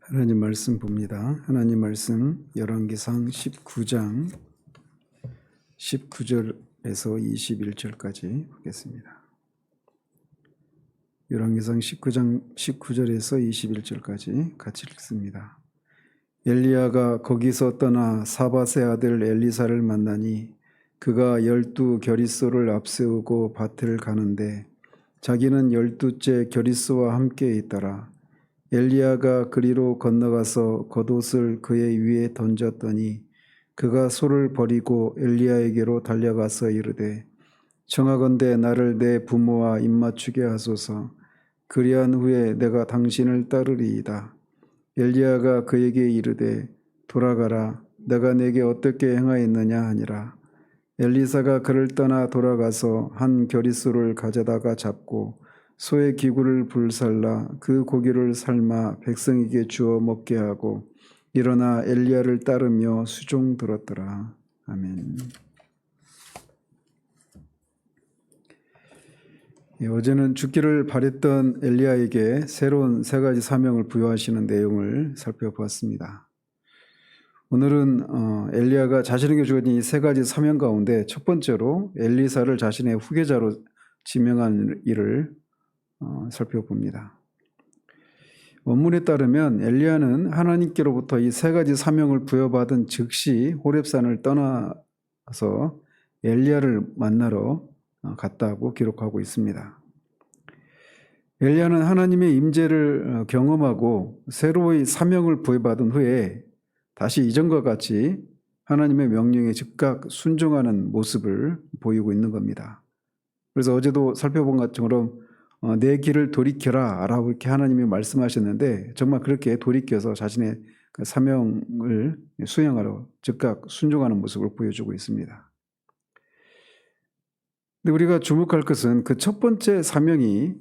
하나님 말씀 봅니다. 하나님 말씀 열왕기상 19장 19절에서 21절까지 보겠습니다. 열왕기상 19장 19절에서 21절까지 같이 읽습니다. 엘리야가 거기서 떠나 사밧의 아들 엘리사를 만나니 그가 12겨릿소를 앞세우고 밭을 가는데 자기는 12째 겨릿소와 함께 있더라. 엘리야가 그리로 건너가서 겉옷을 그의 위에 던졌더니 그가 소를 버리고 엘리야에게로 달려가서 이르되 청하건대 나를 내 부모와 입맞추게 하소서. 그리한 후에 내가 당신을 따르리이다. 엘리야가 그에게 이르되 돌아가라. 내가 내게 어떻게 행하였느냐 하니라. 엘리사가 그를 떠나 돌아가서 한 겨릿소를 가져다가 잡고 소의 기구를 불살라 그 고기를 삶아 백성에게 주어 먹게 하고 일어나 엘리야를 따르며 수종 들었더라. 아멘. 어제는 죽기를 바랬던 엘리야에게 새로운 세 가지 사명을 부여하시는 내용을 살펴보았습니다. 오늘은 엘리야가 자신에게 주어진 이 세 가지 사명 가운데 첫 번째로 엘리사를 자신의 후계자로 지명한 일을 살펴봅니다. 원문에 따르면 엘리야는 하나님께로부터 이 세 가지 사명을 부여받은 즉시 호렙산을 떠나서 엘리야를 만나러 갔다고 기록하고 있습니다. 엘리야는 하나님의 임재를 경험하고 새로이 사명을 부여받은 후에 다시 이전과 같이 하나님의 명령에 즉각 순종하는 모습을 보이고 있는 겁니다. 그래서 어제도 살펴본 것처럼 내 길을 돌이켜라 라고 이렇게 하나님이 말씀하셨는데 정말 그렇게 돌이켜서 자신의 그 사명을 수행하러 즉각 순종하는 모습을 보여주고 있습니다. 근데 우리가 주목할 것은 그 첫 번째 사명이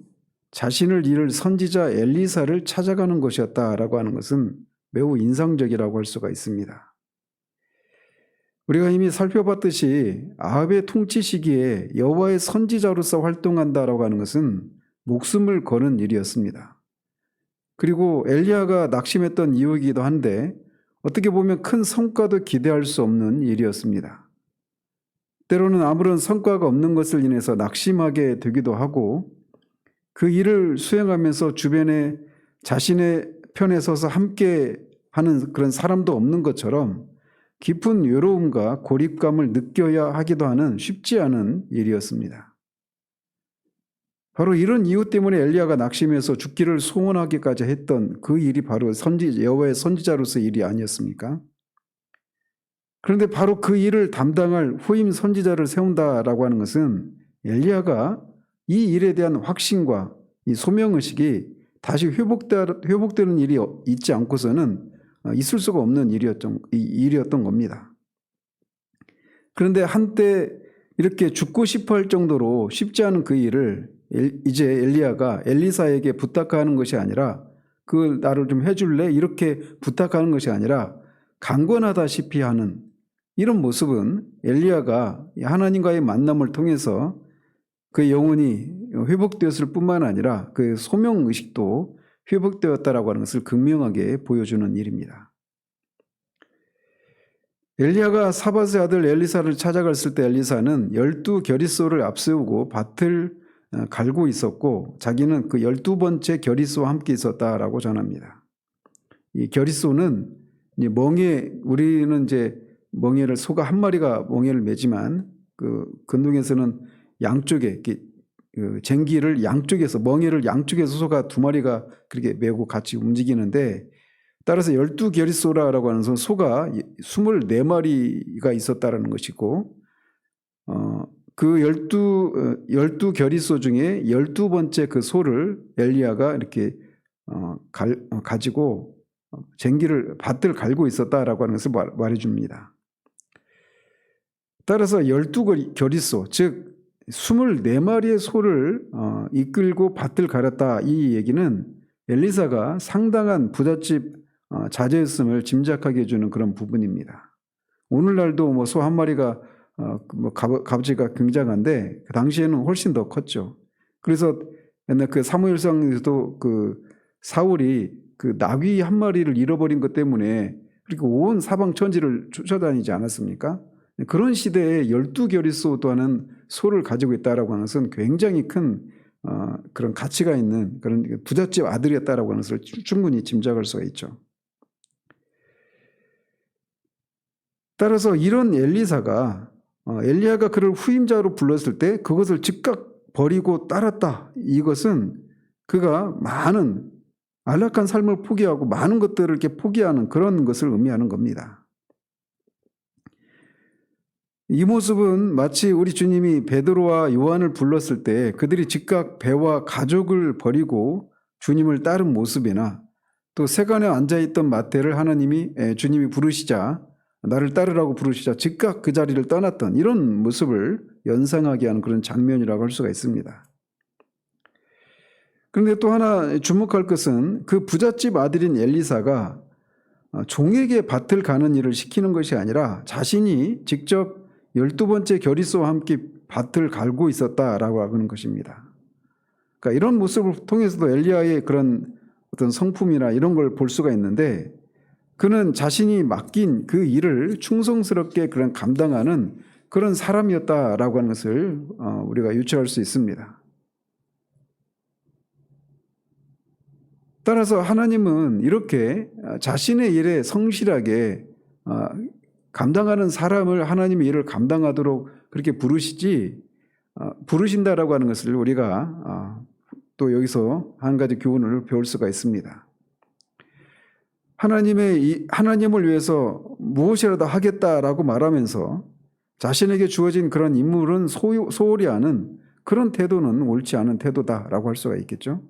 자신을 이을 선지자 엘리사를 찾아가는 것이었다라고 하는 것은 매우 인상적이라고 할 수가 있습니다. 우리가 이미 살펴봤듯이 아합의 통치 시기에 여호와의 선지자로서 활동한다라고 하는 것은 목숨을 거는 일이었습니다. 그리고 엘리야가 낙심했던 이유이기도 한데 어떻게 보면 큰 성과도 기대할 수 없는 일이었습니다. 때로는 아무런 성과가 없는 것을 인해서 낙심하게 되기도 하고 그 일을 수행하면서 주변에 자신의 편에 서서 함께 하는 그런 사람도 없는 것처럼 깊은 외로움과 고립감을 느껴야 하기도 하는 쉽지 않은 일이었습니다. 바로 이런 이유 때문에 엘리야가 낙심해서 죽기를 소원하기까지 했던 그 일이 바로 여호와의 선지자로서의 일이 아니었습니까? 그런데 바로 그 일을 담당할 후임 선지자를 세운다라고 하는 것은 엘리야가 이 일에 대한 확신과 이 소명의식이 다시 회복되는 일이 있지 않고서는 있을 수가 없는 일이었던 겁니다. 그런데 한때 이렇게 죽고 싶어 할 정도로 쉽지 않은 그 일을 이제 엘리야가 엘리사에게 부탁하는 것이 아니라 그걸 나를 좀 해줄래? 이렇게 부탁하는 것이 아니라 강권하다시피 하는 이런 모습은 엘리야가 하나님과의 만남을 통해서 그 영혼이 회복되었을 뿐만 아니라 그 소명의식도 회복되었다라고 하는 것을 극명하게 보여주는 일입니다. 엘리야가 사밧의 아들 엘리사를 찾아갔을 때 엘리사는 12겨릿소를 앞세우고 밭을 갈고 있었고 자기는 그 12번째 겨릿소와 함께 있었다라고 전합니다. 이 겨릿소는 우리는 이제 멍에를 소가 한 마리가 멍에를 매지만 그 근동에서는 양쪽에 쟁기를 양쪽에서 멍에를 양쪽에서 소가 두 마리가 그렇게 메고 같이 움직이는데 따라서 12겨릿소라고 하는 것은 소가 24마리가 있었다라는 것이고 그 12겨릿소 중에 12번째 그 소를 엘리야가 이렇게 가지고 밭을 갈고 있었다라고 하는 것을 말해줍니다. 따라서 12겨릿소 즉 24마리의 소를 이끌고 밭을 갈았다 이 얘기는 엘리사가 상당한 부잣집 자제였음을 짐작하게 해주는 그런 부분입니다. 오늘날도 소 한 마리가 값어치가 굉장한데 그 당시에는 훨씬 더 컸죠. 그래서 옛날 그 사무엘상에서도 그 사울이 그 나귀 한 마리를 잃어버린 것 때문에 그렇게 온 사방 천지를 쫓아다니지 않았습니까? 그런 시대에 12겨릿소 또는 소를 가지고 있다라고 하는 것은 굉장히 큰 그런 가치가 있는 그런 부잣집 아들이었다라고 하는 것을 충분히 짐작할 수가 있죠. 따라서 이런 엘리사가 엘리야가 그를 후임자로 불렀을 때 그것을 즉각 버리고 따랐다. 이것은 그가 많은 안락한 삶을 포기하고 많은 것들을 이렇게 포기하는 그런 것을 의미하는 겁니다. 이 모습은 마치 우리 주님이 베드로와 요한을 불렀을 때 그들이 즉각 배와 가족을 버리고 주님을 따른 모습이나 또 세간에 앉아있던 마태를 주님이 부르시자 나를 따르라고 부르시자 즉각 그 자리를 떠났던 이런 모습을 연상하게 하는 그런 장면이라고 할 수가 있습니다. 그런데 또 하나 주목할 것은 그 부잣집 아들인 엘리사가 종에게 밭을 가는 일을 시키는 것이 아니라 자신이 직접 12번째 겨릿소와 함께 밭을 갈고 있었다라고 하는 것입니다. 그러니까 이런 모습을 통해서도 엘리야의 그런 어떤 성품이나 이런 걸 볼 수가 있는데 그는 자신이 맡긴 그 일을 충성스럽게 그런 감당하는 그런 사람이었다라고 하는 것을 우리가 유추할 수 있습니다. 따라서 하나님은 이렇게 자신의 일에 성실하게 감당하는 사람을 하나님의 일을 감당하도록 그렇게 부르신다라고 하는 것을 우리가 또 여기서 한 가지 교훈을 배울 수가 있습니다. 하나님을 위해서 무엇이라도 하겠다라고 말하면서 자신에게 주어진 그런 임무는 소홀히 하는 그런 태도는 옳지 않은 태도다라고 할 수가 있겠죠.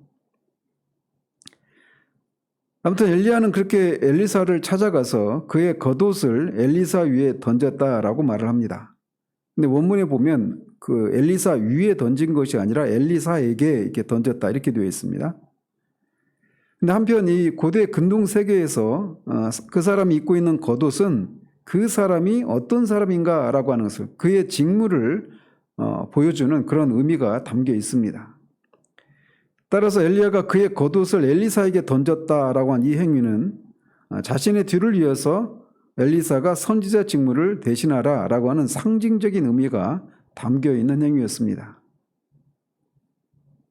아무튼 엘리야는 그렇게 엘리사를 찾아가서 그의 겉옷을 엘리사 위에 던졌다라고 말을 합니다. 근데 원문에 보면 그 엘리사 위에 던진 것이 아니라 엘리사에게 이렇게 던졌다 이렇게 되어 있습니다. 근데 한편 이 고대 근동 세계에서 그 사람이 입고 있는 겉옷은 그 사람이 어떤 사람인가라고 하는 것을 그의 직무를 보여주는 그런 의미가 담겨 있습니다. 따라서 엘리야가 그의 겉옷을 엘리사에게 던졌다라고 한 이 행위는 자신의 뒤를 이어서 엘리사가 선지자 직무를 대신하라라고 하는 상징적인 의미가 담겨 있는 행위였습니다.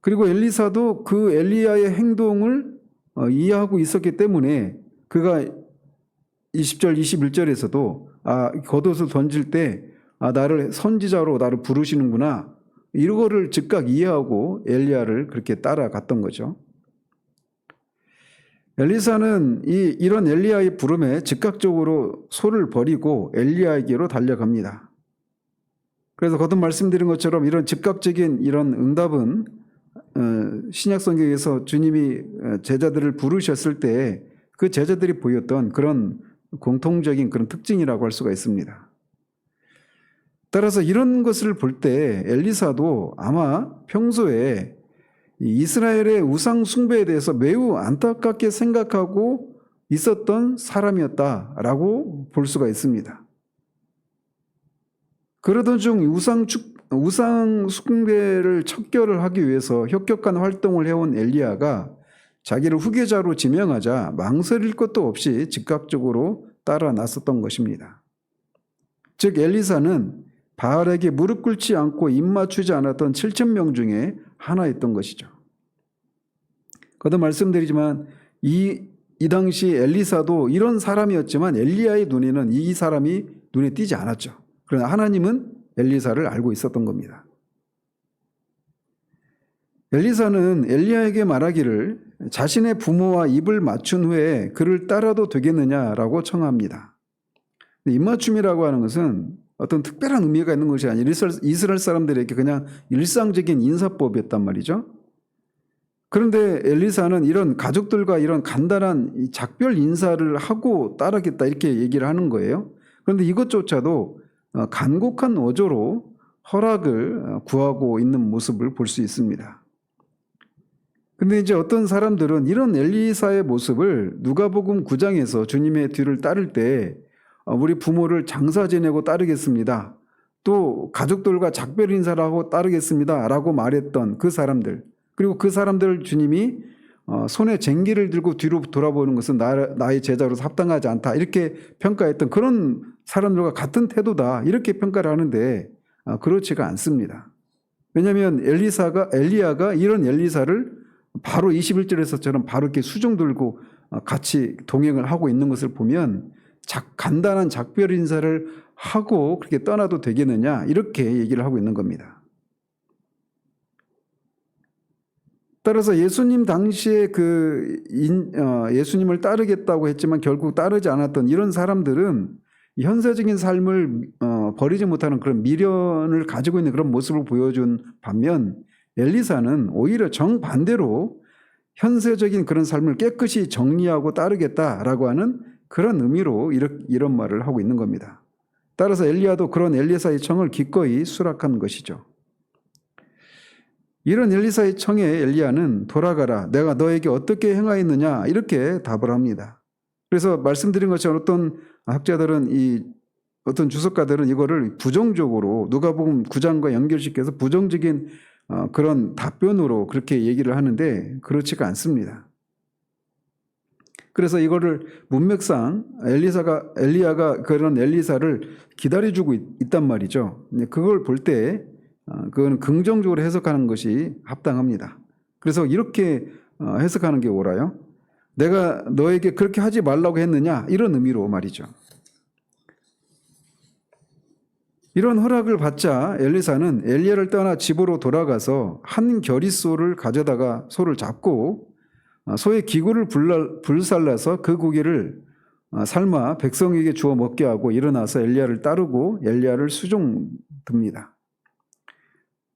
그리고 엘리사도 그 엘리야의 행동을 이해하고 있었기 때문에 그가 20절, 21절에서도 겉옷을 던질 때 나를 선지자로 나를 부르시는구나. 이거를 즉각 이해하고 엘리야를 그렇게 따라갔던 거죠. 엘리사는 이런 엘리야의 부름에 즉각적으로 소를 버리고 엘리야에게로 달려갑니다. 그래서 거듭 말씀드린 것처럼 이런 즉각적인 이런 응답은 신약 성경에서 주님이 제자들을 부르셨을 때 그 제자들이 보였던 그런 공통적인 그런 특징이라고 할 수가 있습니다. 따라서 이런 것을 볼 때 엘리사도 아마 평소에 이스라엘의 우상 숭배에 대해서 매우 안타깝게 생각하고 있었던 사람이었다라고 볼 수가 있습니다. 그러던 중 우상 숭배를 척결을 하기 위해서 혁혁한 활동을 해온 엘리야가 자기를 후계자로 지명하자 망설일 것도 없이 즉각적으로 따라 나섰던 것입니다. 즉 엘리사는 바알에게 무릎 꿇지 않고 입 맞추지 않았던 7,000명 중에 하나였던 것이죠. 거듭 말씀드리지만 이 당시 엘리사도 이런 사람이었지만 엘리야의 눈에는 이 사람이 눈에 띄지 않았죠. 그러나 하나님은 엘리사를 알고 있었던 겁니다. 엘리사는 엘리야에게 말하기를 자신의 부모와 입을 맞춘 후에 그를 따라도 되겠느냐라고 청합니다. 입맞춤이라고 하는 것은 어떤 특별한 의미가 있는 것이 아니라 이스라엘 사람들에게 그냥 일상적인 인사법이었단 말이죠. 그런데 엘리사는 이런 가족들과 이런 간단한 작별 인사를 하고 따르겠다 이렇게 얘기를 하는 거예요. 그런데 이것조차도 간곡한 어조로 허락을 구하고 있는 모습을 볼 수 있습니다. 근데 이제 어떤 사람들은 이런 엘리사의 모습을 누가복음 9장에서 주님의 뒤를 따를 때 우리 부모를 장사 지내고 따르겠습니다. 또 가족들과 작별 인사를 하고 따르겠습니다. 라고 말했던 그 사람들, 그리고 그 사람들을 주님이 손에 쟁기를 들고 뒤로 돌아보는 것은 나의 제자로서 합당하지 않다 이렇게 평가했던 그런 사람들과 같은 태도다 이렇게 평가를 하는데 그렇지가 않습니다. 왜냐하면 엘리야가 이런 엘리사를 바로 21절에서처럼 바로 이렇게 수종 들고 같이 동행을 하고 있는 것을 보면 간단한 작별 인사를 하고 그렇게 떠나도 되겠느냐 이렇게 얘기를 하고 있는 겁니다. 따라서 예수님 당시에 예수님을 따르겠다고 했지만 결국 따르지 않았던 이런 사람들은 현세적인 삶을 버리지 못하는 그런 미련을 가지고 있는 그런 모습을 보여준 반면 엘리사는 오히려 정반대로 현세적인 그런 삶을 깨끗이 정리하고 따르겠다라고 하는 그런 의미로 이런 말을 하고 있는 겁니다. 따라서 엘리야도 그런 엘리사의 청을 기꺼이 수락한 것이죠. 이런 엘리사의 청에 엘리야는 돌아가라 내가 너에게 어떻게 행하였느냐 이렇게 답을 합니다. 그래서 말씀드린 것처럼 어떤 학자들은 어떤 주석가들은 이거를 부정적으로 누가복음 9장과 연결시켜서 부정적인 그런 답변으로 그렇게 얘기를 하는데 그렇지가 않습니다. 그래서 이거를 문맥상 엘리야가 그런 엘리사를 기다려주고 있단 말이죠. 그걸 볼 때 그건 긍정적으로 해석하는 것이 합당합니다. 그래서 이렇게 해석하는 게 옳아요. 내가 너에게 그렇게 하지 말라고 했느냐 이런 의미로 말이죠. 이런 허락을 받자 엘리사는 엘리야를 떠나 집으로 돌아가서 한 겨릿소를 가져다가 소를 잡고 소의 기구를 불살라서 그 고기를 삶아 백성에게 주어 먹게 하고 일어나서 엘리야를 따르고 엘리야를 수종듭니다.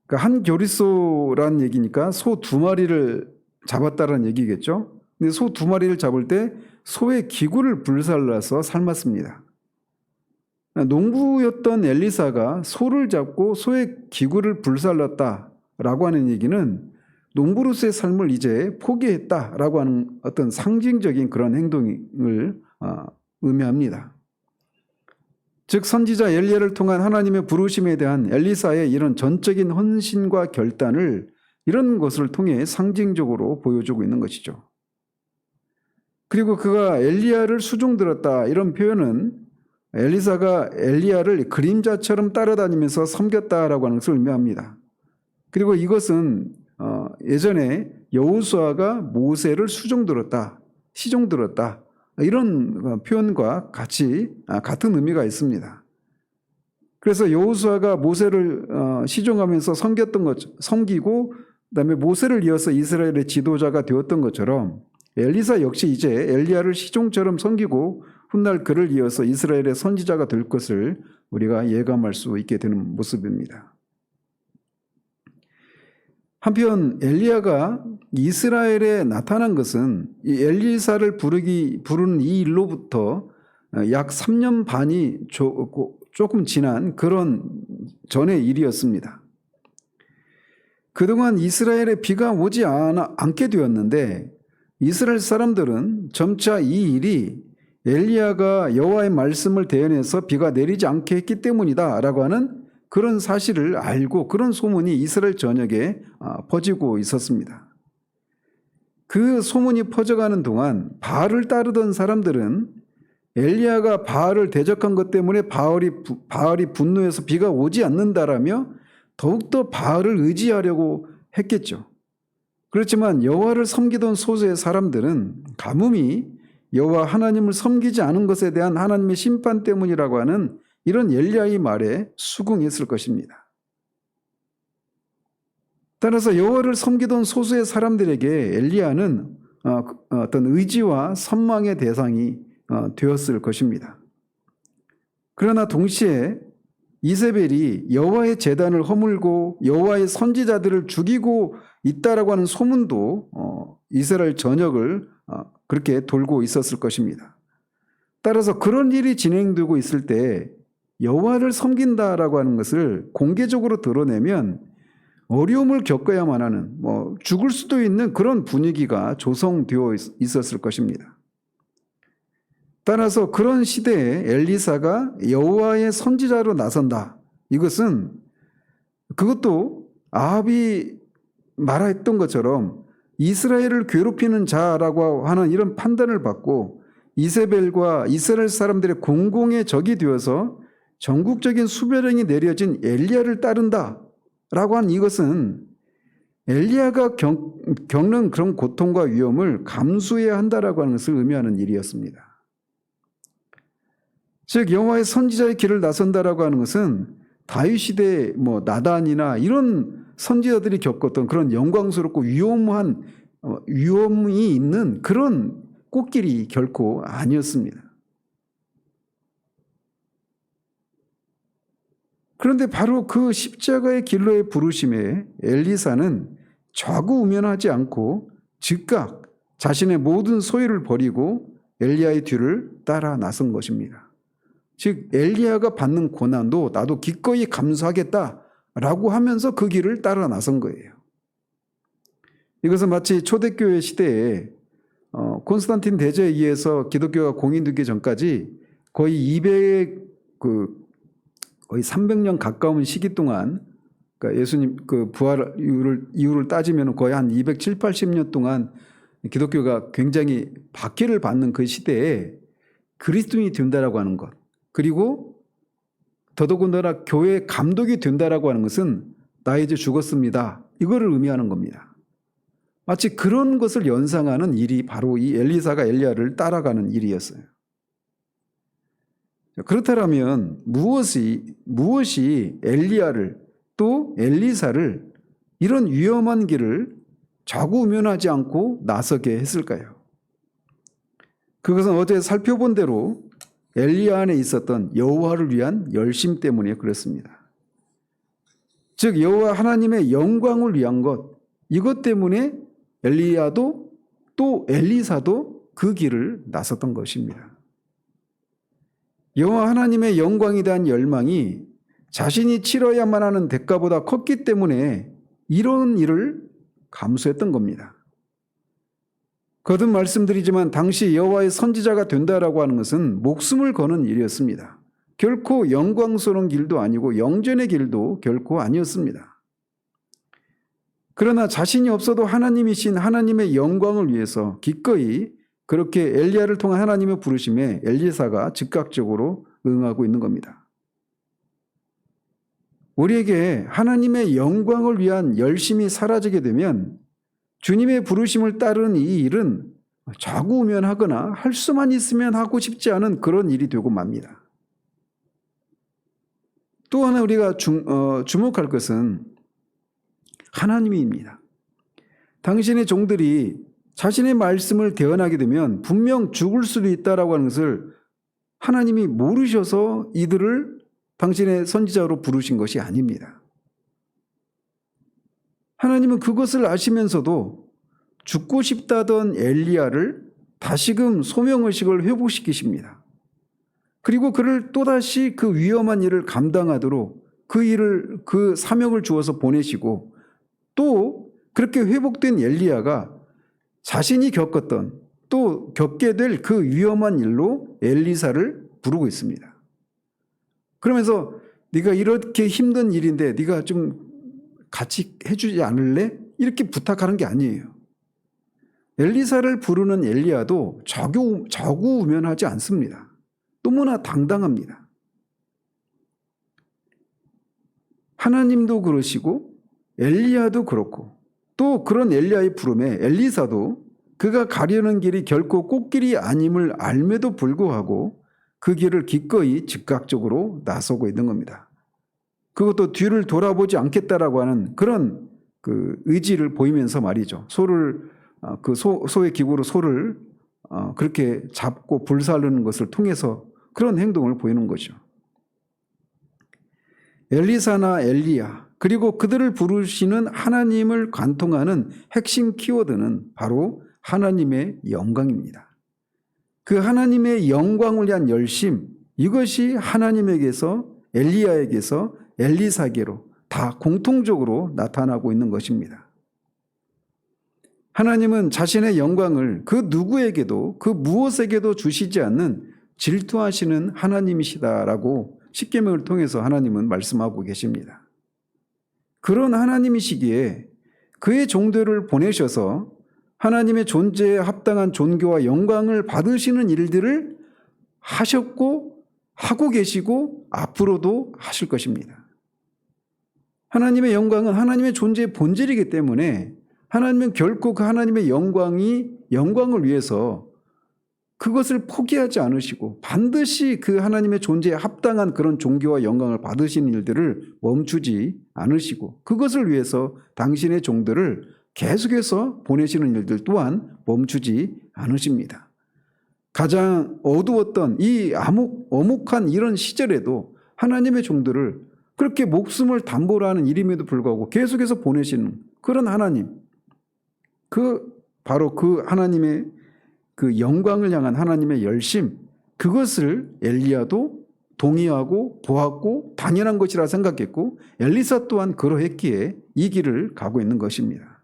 그러니까 한 겨릿소란 얘기니까 소 2마리를 잡았다는 얘기겠죠. 근데 소 2마리를 잡을 때 소의 기구를 불살라서 삶았습니다. 농부였던 엘리사가 소를 잡고 소의 기구를 불살랐다라고 하는 얘기는 농부로서의 삶을 이제 포기했다라고 하는 어떤 상징적인 그런 행동을 의미합니다. 즉 선지자 엘리야를 통한 하나님의 부르심에 대한 엘리사의 이런 전적인 헌신과 결단을 이런 것을 통해 상징적으로 보여주고 있는 것이죠. 그리고 그가 엘리야를 수종들었다 이런 표현은 엘리사가 엘리야를 그림자처럼 따라다니면서 섬겼다라고 하는 것을 의미합니다. 그리고 이것은 예전에 여호수아가 모세를 시종들었다 이런 표현과 같은 의미가 있습니다. 그래서 여호수아가 모세를 시종하면서 섬기고 그다음에 모세를 이어서 이스라엘의 지도자가 되었던 것처럼 엘리사 역시 이제 엘리야를 시종처럼 섬기고 훗날 그를 이어서 이스라엘의 선지자가 될 것을 우리가 예감할 수 있게 되는 모습입니다. 한편 엘리야가 이스라엘에 나타난 것은 이 엘리사를 부르는 이 일로부터 약 3년 반이 조금 지난 그런 전의 일이었습니다. 그동안 이스라엘에 비가 오지 않게 되었는데 이스라엘 사람들은 점차 이 일이 엘리야가 여호와의 말씀을 대언해서 비가 내리지 않게 했기 때문이다라고 하는 그런 사실을 알고 그런 소문이 이스라엘 전역에 퍼지고 있었습니다. 그 소문이 퍼져가는 동안 바알을 따르던 사람들은 엘리야가 바알을 대적한 것 때문에 바알이 분노해서 비가 오지 않는다라며 더욱더 바알을 의지하려고 했겠죠. 그렇지만 여호와를 섬기던 소수의 사람들은 가뭄이 여호와 하나님을 섬기지 않은 것에 대한 하나님의 심판 때문이라고 하는 이런 엘리야의 말에 수긍했을 것입니다. 따라서 여호와를 섬기던 소수의 사람들에게 엘리야는 어떤 의지와 선망의 대상이 되었을 것입니다. 그러나 동시에 이세벨이 여호와의 제단을 허물고 여호와의 선지자들을 죽이고 있다라고 하는 소문도 이스라엘 전역을 그렇게 돌고 있었을 것입니다. 따라서 그런 일이 진행되고 있을 때 여호와를 섬긴다라고 하는 것을 공개적으로 드러내면 어려움을 겪어야만 하는 죽을 수도 있는 그런 분위기가 조성되어 있었을 것입니다. 따라서 그런 시대에 엘리사가 여호와의 선지자로 나선다. 이것은 그것도 아합이 말했던 것처럼 이스라엘을 괴롭히는 자라고 하는 이런 판단을 받고 이세벨과 이스라엘 사람들의 공공의 적이 되어서 전국적인 수배령이 내려진 엘리야를 따른다라고 한 이것은 엘리야가 겪는 그런 고통과 위험을 감수해야 한다라고 하는 것을 의미하는 일이었습니다. 즉 여호와의 선지자의 길을 나선다라고 하는 것은 다윗 시대 나단이나 이런 선지자들이 겪었던 그런 영광스럽고 위험이 있는 그런 꽃길이 결코 아니었습니다. 그런데 바로 그 십자가의 길로의 부르심에 엘리사는 좌구우면하지 않고 즉각 자신의 모든 소유를 버리고 엘리야의 뒤를 따라 나선 것입니다. 즉 엘리야가 받는 고난도 나도 기꺼이 감수하겠다라고 하면서 그 길을 따라 나선 거예요. 이것은 마치 초대교회 시대에 콘스탄틴 대제에 의해서 기독교가 공인되기 전까지 거의 거의 300년 가까운 시기 동안, 그러니까 예수님 그 부활 이후를 따지면 거의 한 270, 80년 동안 기독교가 굉장히 박해를 받는 그 시대에 그리스도인이 된다라고 하는 것, 그리고 더더군다나 교회 감독이 된다라고 하는 것은 나 이제 죽었습니다, 이거를 의미하는 겁니다. 마치 그런 것을 연상하는 일이 바로 이 엘리사가 엘리야를 따라가는 일이었어요. 그렇다면 무엇이 엘리야를 또 엘리사를 이런 위험한 길을 좌구우면하지 않고 나서게 했을까요? 그것은 어제 살펴본 대로 엘리야 안에 있었던 여호와를 위한 열심 때문에 그렇습니다. 즉 여호와 하나님의 영광을 위한 것, 이것 때문에 엘리야도 또 엘리사도 그 길을 나섰던 것입니다. 여호와 하나님의 영광에 대한 열망이 자신이 치러야만 하는 대가보다 컸기 때문에 이런 일을 감수했던 겁니다. 거듭 말씀드리지만 당시 여호와의 선지자가 된다라고 하는 것은 목숨을 거는 일이었습니다. 결코 영광스러운 길도 아니고 영전의 길도 결코 아니었습니다. 그러나 자신이 없어도 하나님이신 하나님의 영광을 위해서 기꺼이 그렇게 엘리야를 통한 하나님의 부르심에 엘리사가 즉각적으로 응하고 있는 겁니다. 우리에게 하나님의 영광을 위한 열심이 사라지게 되면 주님의 부르심을 따르는 이 일은 좌구우면하거나 할 수만 있으면 하고 싶지 않은 그런 일이 되고 맙니다. 또 하나 우리가 주목할 것은 하나님입니다. 당신의 종들이 자신의 말씀을 대언하게 되면 분명 죽을 수도 있다라고 하는 것을 하나님이 모르셔서 이들을 당신의 선지자로 부르신 것이 아닙니다. 하나님은 그것을 아시면서도 죽고 싶다던 엘리야를 다시금 소명의식을 회복시키십니다. 그리고 그를 또다시 그 위험한 일을 감당하도록 그 사명을 주어서 보내시고, 또 그렇게 회복된 엘리야가 자신이 겪었던 또 겪게 될 그 위험한 일로 엘리사를 부르고 있습니다. 그러면서 네가 이렇게 힘든 일인데 네가 좀 같이 해주지 않을래? 이렇게 부탁하는 게 아니에요. 엘리사를 부르는 엘리야도 좌구우면하지 않습니다. 너무나 당당합니다. 하나님도 그러시고 엘리야도 그렇고, 또 그런 엘리야의 부름에 엘리사도 그가 가려는 길이 결코 꽃길이 아님을 알매도 불구하고 그 길을 기꺼이 즉각적으로 나서고 있는 겁니다. 그것도 뒤를 돌아보지 않겠다라고 하는 그런 그 의지를 보이면서 말이죠. 소의 기구로 소를 그렇게 잡고 불사르는 것을 통해서 그런 행동을 보이는 거죠. 엘리사나 엘리야, 그리고 그들을 부르시는 하나님을 관통하는 핵심 키워드는 바로 하나님의 영광입니다. 그 하나님의 영광을 위한 열심, 이것이 하나님에게서 엘리야에게서 엘리사에게로 다 공통적으로 나타나고 있는 것입니다. 하나님은 자신의 영광을 그 누구에게도 그 무엇에게도 주시지 않는 질투하시는 하나님이시다라고 십계명을 통해서 하나님은 말씀하고 계십니다. 그런 하나님이시기에 그의 종들을 보내셔서 하나님의 존재에 합당한 존귀와 영광을 받으시는 일들을 하셨고 하고 계시고 앞으로도 하실 것입니다. 하나님의 영광은 하나님의 존재의 본질이기 때문에 하나님은 결코 그 하나님의 영광을 위해서 그것을 포기하지 않으시고 반드시 그 하나님의 존재에 합당한 그런 존귀와 영광을 받으시는 일들을 멈추지 않으시고 그것을 위해서 당신의 종들을 계속해서 보내시는 일들 또한 멈추지 않으십니다. 가장 어두웠던 이 어묵한 이런 시절에도 하나님의 종들을 그렇게 목숨을 담보로 하는 일임에도 불구하고 계속해서 보내시는 그런 하나님, 바로 그 하나님의 그 영광을 향한 하나님의 열심, 그것을 엘리야도 동의하고 보았고 당연한 것이라 생각했고 엘리사 또한 그러했기에 이 길을 가고 있는 것입니다.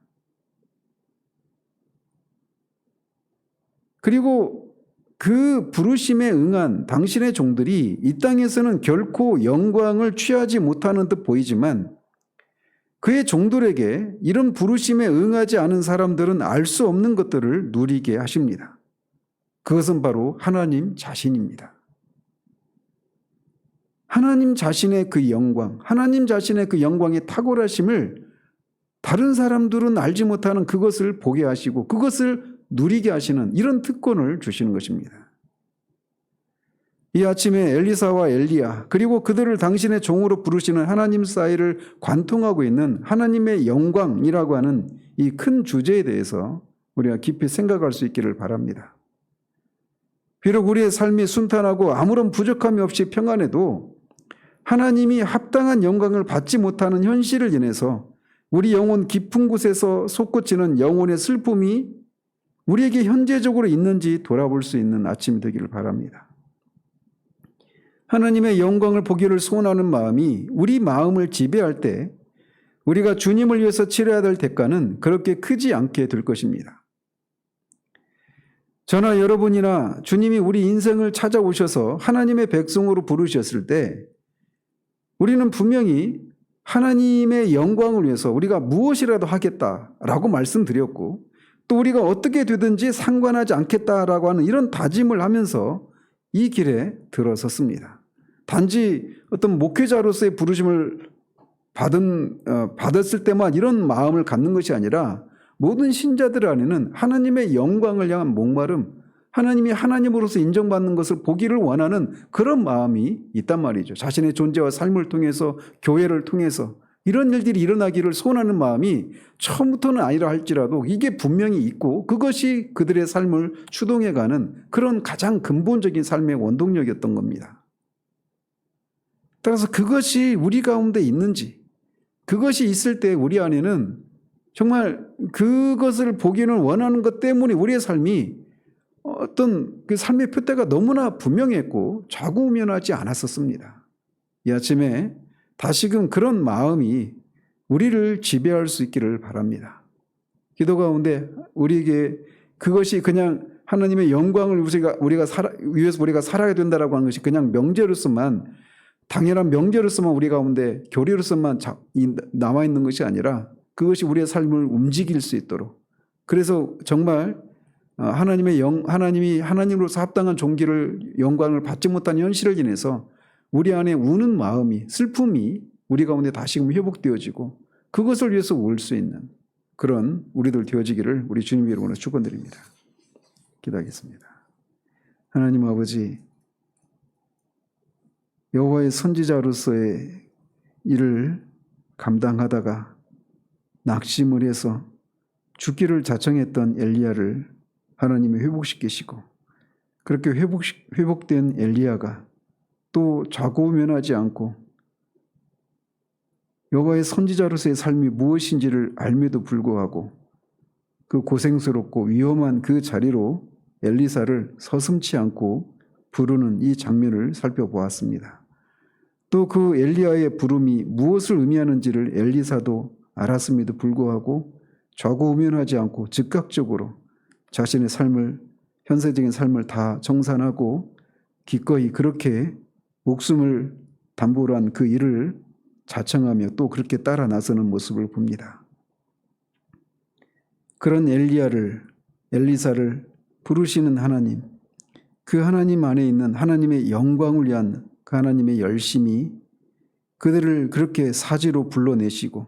그리고 그 부르심에 응한 당신의 종들이 이 땅에서는 결코 영광을 취하지 못하는 듯 보이지만 그의 종들에게 이런 부르심에 응하지 않은 사람들은 알 수 없는 것들을 누리게 하십니다. 그것은 바로 하나님 자신입니다. 하나님 자신의 그 영광, 하나님 자신의 그 영광의 탁월하심을 다른 사람들은 알지 못하는 그것을 보게 하시고 그것을 누리게 하시는 이런 특권을 주시는 것입니다. 이 아침에 엘리사와 엘리야 그리고 그들을 당신의 종으로 부르시는 하나님 사이를 관통하고 있는 하나님의 영광이라고 하는 이 큰 주제에 대해서 우리가 깊이 생각할 수 있기를 바랍니다. 비록 우리의 삶이 순탄하고 아무런 부족함이 없이 평안해도 하나님이 합당한 영광을 받지 못하는 현실을 인해서 우리 영혼 깊은 곳에서 솟구치는 영혼의 슬픔이 우리에게 현재적으로 있는지 돌아볼 수 있는 아침이 되기를 바랍니다. 하나님의 영광을 보기를 소원하는 마음이 우리 마음을 지배할 때 우리가 주님을 위해서 치러야 될 대가는 그렇게 크지 않게 될 것입니다. 저나 여러분이나 주님이 우리 인생을 찾아오셔서 하나님의 백성으로 부르셨을 때 우리는 분명히 하나님의 영광을 위해서 우리가 무엇이라도 하겠다라고 말씀드렸고 또 우리가 어떻게 되든지 상관하지 않겠다라고 하는 이런 다짐을 하면서 이 길에 들어섰습니다. 단지 어떤 목회자로서의 부르심을 받았을 때만 이런 마음을 갖는 것이 아니라 모든 신자들 안에는 하나님의 영광을 향한 목마름, 하나님이 하나님으로서 인정받는 것을 보기를 원하는 그런 마음이 있단 말이죠. 자신의 존재와 삶을 통해서 교회를 통해서 이런 일들이 일어나기를 소원하는 마음이 처음부터는 아니라 할지라도 이게 분명히 있고 그것이 그들의 삶을 추동해가는 그런 가장 근본적인 삶의 원동력이었던 겁니다. 따라서 그것이 우리 가운데 있는지 그것이 있을 때 우리 안에는 정말 그것을 보기를 원하는 것 때문에 우리의 삶이 어떤 그 삶의 표대가 너무나 분명했고 좌우면하지 않았었습니다. 이 아침에 다시금 그런 마음이 우리를 지배할 수 있기를 바랍니다. 기도 가운데 우리에게 그것이 그냥 하나님의 영광을 위해서 우리가 살아야 된다라고 하는 것이 그냥 명제로서만 당연한 명제로서만 우리 가운데 교리로서만 남아있는 것이 아니라 그것이 우리의 삶을 움직일 수 있도록 그래서 정말 하나님이 하나님으로서 합당한 존귀를 영광을 받지 못한 현실을 인해서 우리 안에 우는 마음이 슬픔이 우리 가운데 다시금 회복되어지고 그것을 위해서 울 수 있는 그런 우리들 되어지기를 우리 주님 이름으로 축원드립니다. 기도하겠습니다. 하나님 아버지 여호와의 선지자로서의 일을 감당하다가 낙심을 해서 죽기를 자청했던 엘리야를 하나님이 회복시키시고 그렇게 회복된 엘리야가 또 좌고우면하지 않고 여호와의 선지자로서의 삶이 무엇인지를 알매도 불구하고 그 고생스럽고 위험한 그 자리로 엘리사를 서슴지 않고 부르는 이 장면을 살펴보았습니다. 또 그 엘리야의 부름이 무엇을 의미하는지를 엘리사도 알았음에도 불구하고 좌고우면하지 않고 즉각적으로 자신의 삶을 현세적인 삶을 다 정산하고 기꺼이 그렇게 목숨을 담보로 한 그 일을 자청하며 또 그렇게 따라 나서는 모습을 봅니다. 그런 엘리야를 엘리사를 부르시는 하나님, 그 하나님 안에 있는 하나님의 영광을 위한 그 하나님의 열심이 그들을 그렇게 사지로 불러내시고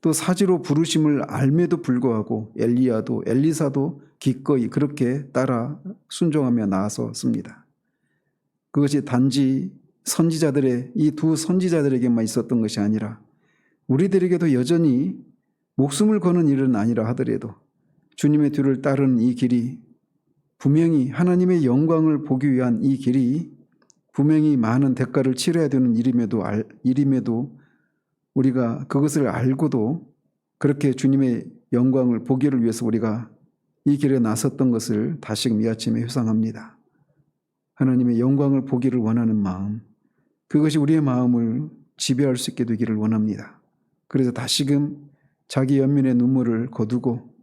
또 사지로 부르심을 알매도 불구하고 엘리야도 엘리사도 기꺼이 그렇게 따라 순종하며 나섰습니다. 그것이 단지 선지자들의 이 두 선지자들에게만 있었던 것이 아니라 우리들에게도 여전히 목숨을 거는 일은 아니라 하더라도 주님의 뒤를 따르는 이 길이 분명히 하나님의 영광을 보기 위한 이 길이 분명히 많은 대가를 치러야 되는 일임에도 우리가 그것을 알고도 그렇게 주님의 영광을 보기를 위해서 우리가 이 길에 나섰던 것을 다시금 이 아침에 회상합니다. 하나님의 영광을 보기를 원하는 마음, 그것이 우리의 마음을 지배할 수 있게 되기를 원합니다. 그래서 다시금 자기 연민의 눈물을 거두고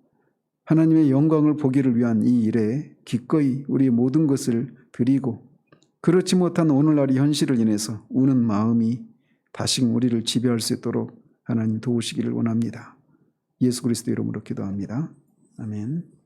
하나님의 영광을 보기를 위한 이 일에 기꺼이 우리의 모든 것을 드리고 그렇지 못한 오늘날의 현실을 인해서 우는 마음이 다시금 우리를 지배할 수 있도록 하나님 도우시기를 원합니다. 예수 그리스도 이름으로 기도합니다. 아멘.